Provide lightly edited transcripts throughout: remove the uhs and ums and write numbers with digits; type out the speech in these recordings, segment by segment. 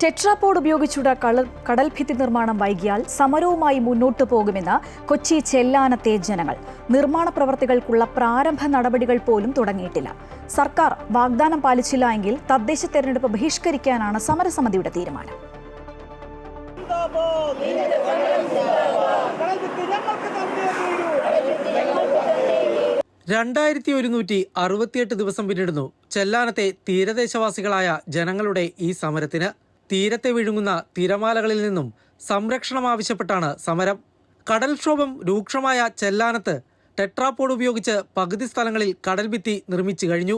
Tetrapod ഉപയോഗിച്ചുള്ള കടൽഭിത്തി നിർമ്മാണം വൈകിയാൽ സമരവുമായി മുന്നോട്ടു പോകുമെന്ന് കൊച്ചി ചെല്ലാനത്തെ ജനങ്ങൾ. നിർമ്മാണ പ്രവർത്തികൾക്കുള്ള പ്രാരംഭ നടപടികൾ പോലും തുടങ്ങിയിട്ടില്ല. സർക്കാർ വാഗ്ദാനം പാലിച്ചില്ല എങ്കിൽ തദ്ദേശ തെരഞ്ഞെടുപ്പ് ബഹിഷ്കരിക്കാനാണ് സമരസമിതിയുടെ തീരുമാനം. 2168 ദിവസം പിന്നിടുന്നു ചെല്ലാനത്തെ തീരദേശവാസികളായ ജനങ്ങളുടെ ഈ സമരത്തിന്. തീരത്തെ വിഴുങ്ങുന്ന തിരമാലകളിൽ നിന്നും സംരക്ഷണം ആവശ്യപ്പെട്ടാണ് സമരം. കടൽക്ഷോഭം രൂക്ഷമായ ചെല്ലാനത്ത് ടെട്രാപോഡ് ഉപയോഗിച്ച് പകുതി സ്ഥലങ്ങളിൽ കടൽഭിത്തി നിർമ്മിച്ചു കഴിഞ്ഞു.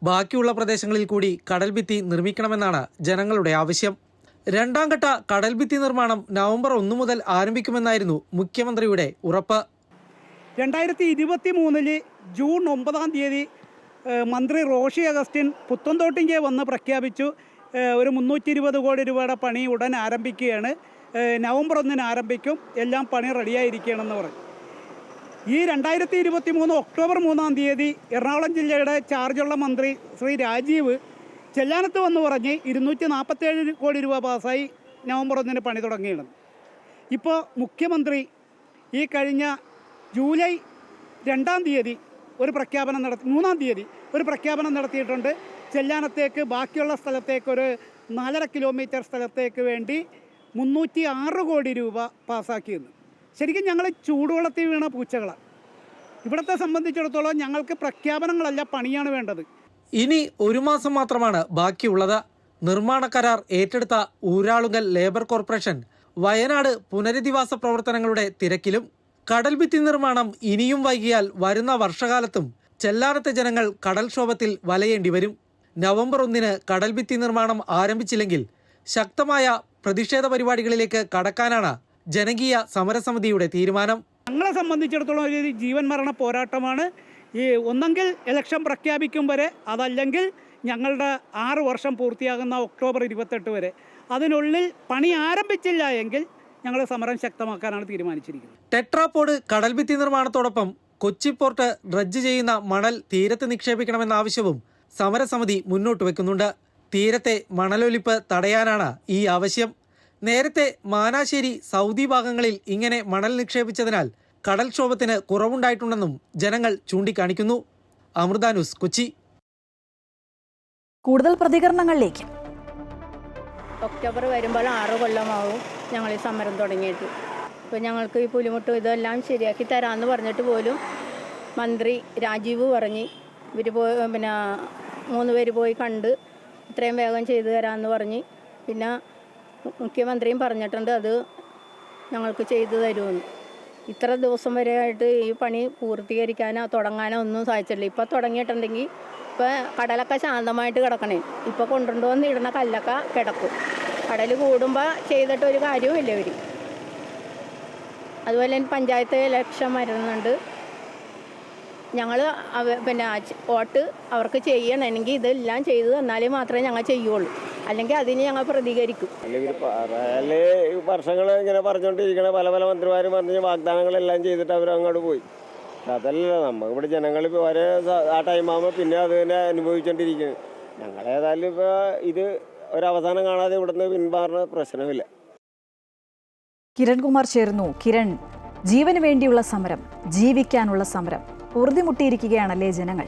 ബാക്കിയുള്ള പ്രദേശങ്ങളിൽ കൂടി കടൽഭിത്തി നിർമ്മിക്കണമെന്നാണ് ജനങ്ങളുടെ ആവശ്യം. രണ്ടാം ഘട്ട കടൽഭിത്തി നിർമ്മാണം നവംബർ 1 മുതൽ ആരംഭിക്കുമെന്നായിരുന്നു മുഖ്യമന്ത്രിയുടെ ഉറപ്പ്. 2023 ജൂൺ 9 മന്ത്രി റോഷി അഗസ്റ്റിൻ പുത്തൻതോട്ടിങ്കെ വന്ന് പ്രഖ്യാപിച്ചു. ഒരു 320 കോടി രൂപയുടെ പണി ഉടൻ ആരംഭിക്കുകയാണ്. നവംബർ 1 ആരംഭിക്കും, എല്ലാം പണി റെഡിയായിരിക്കുകയാണെന്ന് പറഞ്ഞു. ഈ 2023 ഒക്ടോബർ 3 എറണാകുളം ജില്ലയുടെ ചാർജുള്ള മന്ത്രി ശ്രീ രാജീവ് ചെല്ലാനത്ത് വന്ന് പറഞ്ഞ് 247 കോടി രൂപ പാസ്സായി നവംബർ 1 പണി തുടങ്ങിയാണ്. ഇപ്പോൾ മുഖ്യമന്ത്രി ഈ കഴിഞ്ഞ ജൂലൈ 2 ഒരു പ്രഖ്യാപനം 3 ഒരു പ്രഖ്യാപനം നടത്തിയിട്ടുണ്ട്. ചെല്ലാനത്തേക്ക് ബാക്കിയുള്ള സ്ഥലത്തേക്ക് ഒരു 4.5 കിലോമീറ്റർ സ്ഥലത്തേക്ക് വേണ്ടി 306 കോടി രൂപ പാസ്സാക്കിയെന്ന്. ശരിക്കും ഞങ്ങൾ ചൂടുവെള്ളത്തിൽ വീണ പൂച്ചകളാണ്. ഇവിടത്തെ സംബന്ധിച്ചിടത്തോളം ഞങ്ങൾക്ക് പ്രഖ്യാപനങ്ങളല്ല, പണിയാണ് വേണ്ടത്. ഇനി 1 മാസം മാത്രമാണ് ബാക്കിയുള്ളത്. നിർമ്മാണ കരാർ ഏറ്റെടുത്ത ഊരാളുങ്കൽ ലേബർ കോർപ്പറേഷൻ വയനാട് പുനരധിവാസ പ്രവർത്തനങ്ങളുടെ തിരക്കിലും. കടൽഭിത്തി നിർമ്മാണം ഇനിയും വൈകിയാൽ വരുന്ന വർഷകാലത്തും ചെല്ലാനത്തെ ജനങ്ങൾ കടൽക്ഷോഭത്തിൽ വലയേണ്ടി വരും. നവംബർ 1 കടൽഭിത്തി നിർമ്മാണം ആരംഭിച്ചില്ലെങ്കിൽ ശക്തമായ പ്രതിഷേധ പരിപാടികളിലേക്ക് കടക്കാനാണ് ജനകീയ സമരസമിതിയുടെ തീരുമാനം. ഞങ്ങളെ സംബന്ധിച്ചിടത്തോളം ഒരു ജീവൻ മരണ പോരാട്ടമാണ്. ഈ ഒന്നെങ്കിൽ ഇലക്ഷൻ പ്രഖ്യാപിക്കും വരെ, അതല്ലെങ്കിൽ ഞങ്ങളുടെ 6 വർഷം പൂർത്തിയാകുന്ന ഒക്ടോബർ 28 വരെ. അതിനുള്ളിൽ പണി ആരംഭിച്ചില്ല എങ്കിൽ ഞങ്ങൾ സമരം ശക്തമാക്കാനാണ് തീരുമാനിച്ചിരിക്കുന്നത്. ടെട്രാപോഡ് കടൽഭിത്തി നിർമ്മാണത്തോടൊപ്പം കൊച്ചി പോർട്ട് ഡ്രഡ്ജ് ചെയ്യുന്ന മണൽ തീരത്ത് നിക്ഷേപിക്കണമെന്ന ആവശ്യവും സമരസമിതി മുന്നോട്ട് വെക്കുന്നുണ്ട്. തീരത്തെ മണലൊലിപ്പ് തടയാനാണ് ഈ ആവശ്യം. നേരത്തെ മാനാശ്ശേരി, സൗദി ഭാഗങ്ങളിൽ ഇങ്ങനെ മണൽ നിക്ഷേപിച്ചതിനാൽ കടൽക്ഷോഭത്തിന് കുറവുണ്ടായിട്ടുണ്ടെന്നും ജനങ്ങൾ ചൂണ്ടിക്കാണിക്കുന്നു. അമൃത ന്യൂസ്, കൊച്ചി. കൂടുതൽ പ്രതികരണങ്ങളിലേക്ക്. ഒക്ടോബർ വരുമ്പോൾ 6 കൊല്ലമാവും ഞങ്ങൾ ഈ സമരം തുടങ്ങിയിട്ട്. ഇപ്പോൾ ഞങ്ങൾക്ക് ഈ പുലിമുട്ടും ഇതെല്ലാം ശരിയാക്കി തരാമെന്ന് പറഞ്ഞിട്ട് പോലും മന്ത്രി രാജീവ് പറഞ്ഞ് ഇവർ പിന്നെ 3 പേര് പോയി കണ്ട് ഇത്രയും വേഗം ചെയ്തു തരാമെന്ന് പറഞ്ഞ്, പിന്നെ മുഖ്യമന്ത്രിയും പറഞ്ഞിട്ടുണ്ട് അത് ഞങ്ങൾക്ക് ചെയ്തു തരുമെന്ന്. ഇത്ര ദിവസം വരെ ആയിട്ട് ഈ പണി പൂർത്തീകരിക്കാനോ തുടങ്ങാനോ ഒന്നും സാധിച്ചിട്ടില്ല. ഇപ്പോൾ തുടങ്ങിയിട്ടുണ്ടെങ്കിൽ ഇപ്പോൾ കടലൊക്കെ ശാന്തമായിട്ട് കിടക്കണേ. ഇപ്പോൾ കൊണ്ടുവന്ന് ഇടുന്ന കല്ലൊക്കെ കിടക്കും. കടൽ കൂടുമ്പോൾ ചെയ്തിട്ട് ഒരു കാര്യവുമില്ല ഇവർ. അതുപോലെ തന്നെ പഞ്ചായത്ത് ഇലക്ഷൻ വരുന്നുണ്ട്. ഞങ്ങൾ പിന്നെ വോട്ട് അവർക്ക് ചെയ്യണമെങ്കിൽ ഇതെല്ലാം ചെയ്തു തന്നാലേ മാത്രമേ ഞങ്ങൾ ചെയ്യുള്ളൂ, അല്ലെങ്കിൽ അതിന് ഞങ്ങൾ പ്രതികരിക്കും. വർഷങ്ങൾ ഇങ്ങനെ പറഞ്ഞുകൊണ്ടിരിക്കണ പല മന്ത്രിമാരും പറഞ്ഞ വാഗ്ദാനങ്ങളെല്ലാം ചെയ്തിട്ട് അവർ അങ്ങോട്ട് പോയി. അതല്ല, നമുക്ക് ഇവിടെ ജനങ്ങൾ ഇപ്പോൾ വരെ ആ ടൈമാകുമ്പോൾ പിന്നെ അത് തന്നെ അനുഭവിച്ചുകൊണ്ടിരിക്കുന്നത്. ഞങ്ങളേതായാലും ഇപ്പോൾ ഇത് ഒരവസാനം കാണാതെ ഇവിടുന്ന് പിന്മാറുന്ന പ്രശ്നമില്ല. കിരൺകുമാർ ചേർന്നു. കിരൺ, ജീവന് വേണ്ടിയുള്ള സമരം, ജീവിക്കാനുള്ള സമരം, പൊറുതിമുട്ടിയിരിക്കുകയാണല്ലേ ജനങ്ങൾ?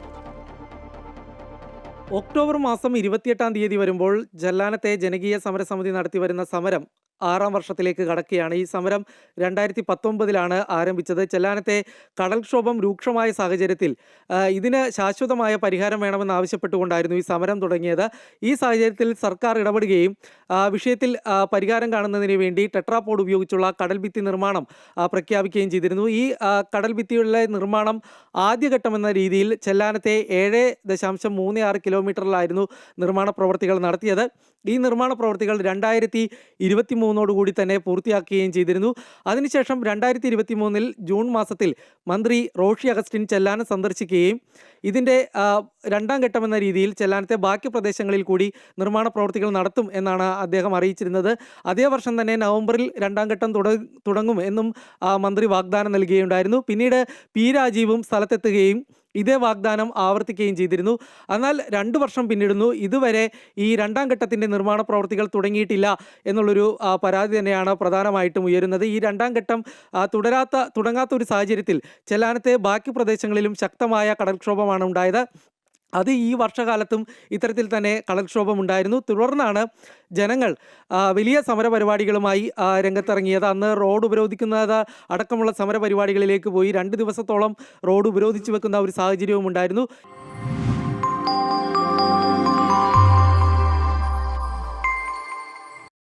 ഒക്ടോബർ മാസം 28 വരുമ്പോൾ ചെല്ലാനത്തെ ജനകീയ സമരസമിതി നടത്തിവരുന്ന സമരം 6ാം വർഷത്തിലേക്ക് കടക്കുകയാണ്. ഈ സമരം 2019 ആരംഭിച്ചത്. ചെല്ലാനത്തെ കടൽക്ഷോഭം രൂക്ഷമായ സാഹചര്യത്തിൽ ഇതിന് ശാശ്വതമായ പരിഹാരം വേണമെന്ന് ആവശ്യപ്പെട്ടുകൊണ്ടായിരുന്നു ഈ സമരം തുടങ്ങിയത്. ഈ സാഹചര്യത്തിൽ സർക്കാർ ഇടപെടുകയും വിഷയത്തിൽ പരിഹാരം കാണുന്നതിന് വേണ്ടി ടെട്രാപോഡ് ഉപയോഗിച്ചുള്ള കടൽഭിത്തി നിർമ്മാണം പ്രഖ്യാപിക്കുകയും ചെയ്തിരുന്നു. ഈ കടൽഭിത്തിയുടെ നിർമ്മാണം ആദ്യഘട്ടമെന്ന രീതിയിൽ ചെല്ലാനത്തെ 7.36 കിലോമീറ്ററിലായിരുന്നു നിർമ്മാണ പ്രവർത്തികൾ നടത്തിയത്. ഈ നിർമ്മാണ പ്രവർത്തികൾ 2023 തന്നെ പൂർത്തിയാക്കുകയും ചെയ്തിരുന്നു. അതിനുശേഷം 2023 ജൂൺ മാസത്തിൽ മന്ത്രി റോഷി അഗസ്റ്റിൻ ചെല്ലാനം സന്ദർശിക്കുകയും ഇതിൻ്റെ 2ാം ഘട്ടമെന്ന രീതിയിൽ ചെല്ലാനത്തെ ബാക്കി പ്രദേശങ്ങളിൽ കൂടി നിർമ്മാണ പ്രവർത്തികൾ നടത്തും എന്നാണ് അദ്ദേഹം അറിയിച്ചിരുന്നത്. അതേ വർഷം തന്നെ നവംബറിൽ 2ാം ഘട്ടം തുടങ്ങും എന്നും മന്ത്രി വാഗ്ദാനം നൽകുകയുണ്ടായിരുന്നു. പിന്നീട് പി രാജീവും സ്ഥലത്തെത്തുകയും ഇതേ വാഗ്ദാനം ആവർത്തിക്കുകയും ചെയ്തിരുന്നു. എന്നാൽ 2 വർഷം പിന്നിടുന്നു. ഇതുവരെ ഈ രണ്ടാം ഘട്ടത്തിൻ്റെ നിർമ്മാണ പ്രവൃത്തികൾ തുടങ്ങിയിട്ടില്ല എന്നുള്ളൊരു പരാതി തന്നെയാണ് പ്രധാനമായിട്ടും ഉയരുന്നത്. ഈ രണ്ടാം ഘട്ടം തുടങ്ങാത്ത ഒരു സാഹചര്യത്തിൽ ചെല്ലാനത്തെ ബാക്കി പ്രദേശങ്ങളിലും ശക്തമായ കടൽക്ഷോഭമാണ് ഉണ്ടായത്. അത് ഈ വർഷകാലത്തും ഇത്തരത്തിൽ തന്നെ കടൽക്ഷോഭം ഉണ്ടായിരുന്നു. തുടർന്നാണ് ജനങ്ങൾ വലിയ സമരപരിപാടികളുമായി രംഗത്തിറങ്ങിയത്. അന്ന് റോഡ് ഉപരോധിക്കുന്നത് അടക്കമുള്ള സമരപരിപാടികളിലേക്ക് പോയി 2 ദിവസത്തോളം റോഡ് ഉപരോധിച്ചു വെക്കുന്ന ഒരു സാഹചര്യവും ഉണ്ടായിരുന്നു.